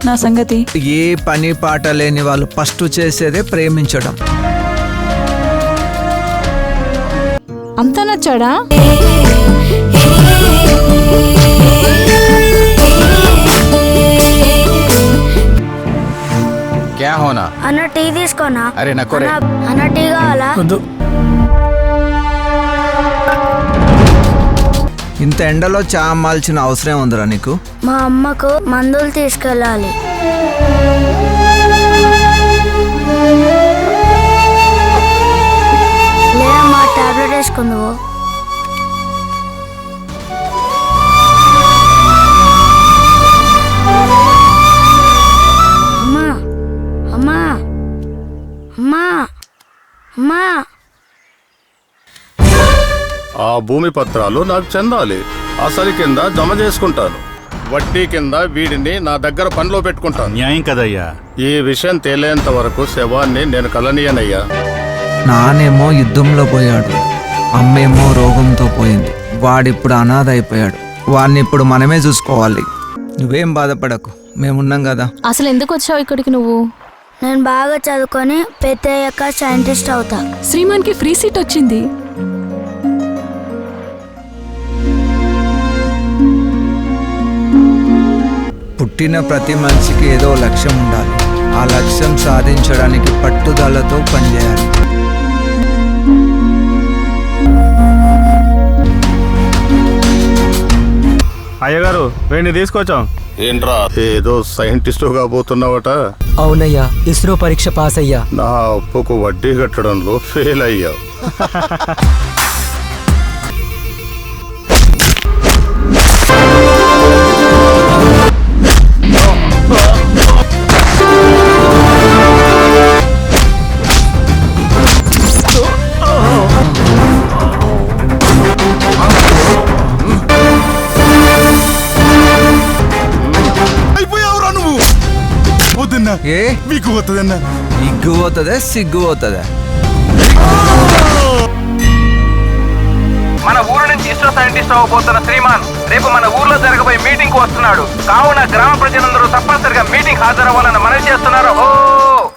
నా సంగతి? ఏ పని పాట లేని వాళ్ళు ఫస్ట్ చేసేదే ప్రేమించడం. అంతా నచ్చాడా? క్యా హోనా? అన్న టీ తీసుకోనా? అరే నాకు అన్న టీ కావాలా? ఇంత ఎండలో చా అమ్మాల్సిన అవసరం ఉందిరా నీకు? మా అమ్మకు మందులు తీసుకెళ్ళాలి. లేదమ్మా, టాబ్లెట్ వేసుకుందువు. అమ్మా అమ్మా అమ్మా అమ్మా, ఆ భూమి పత్రాలు నాకు చెందాలి. అసలు కింద జమ చేసుకుంటాను, వడ్డీ కింద వీడిని నా దగ్గర పనిలో పెట్టుకుంటాను. న్యాయం కదయ్యా. ఈ విషయం తేలేంత వరకు శవాన్ని నేను కలనీయనయ్యా. నానేమో యుద్ధంలో పోయాడు, అమ్మేమో రోగంతో పోయింది. వాడిప్పుడు అనాథ అయిపోయాడు. వాడిని ఇప్పుడు మనమే చూసుకోవాలి. నువ్వేం బాధపడకు, మేమున్నాం కదా. అసలు ఎందుకు వచ్చావు ఇక్కడికి నువ్వు? నేను బాగా చదువుకొని పెద్దయ్యాక సైంటిస్ట్ అవుతా. శ్రీమాన్కి ఫ్రీ సీట్ వచ్చింది. పుట్టిన ప్రతి మనిషికి ఏదో లక్ష్యం ఉండాలి. ఆ లక్ష్యం సాధించడానికి పట్టుదలతో పనిచేయాలి. అయ్యగారు వీడిని తీసుకొచ్చాం. ఏంట్రా ఏదో సైంటిస్టు కాబోతున్నావట? అవునయ్యా, ఇస్రో పరీక్ష పాస్ అయ్యా. నా అప్పుకు వడ్డీ కట్టడంలో ఫెయిల్ అయ్యావు. ఏ మీకు పోతుందన్నా? ఇగ్గు పోతుందా సిగ్గు పోతుందా? మన ఊరు నుంచి ఇస్రో సైంటిస్ట్ అవ్వబోతున్న శ్రీమాన్ రేపు మన ఊర్లో జరగబోయే మీటింగ్ కు వస్తున్నాడు. కావున గ్రామ ప్రజలందరూ తప్పనిసరిగా మీటింగ్ హాజరవ్వాలని మనవి చేస్తున్నారు.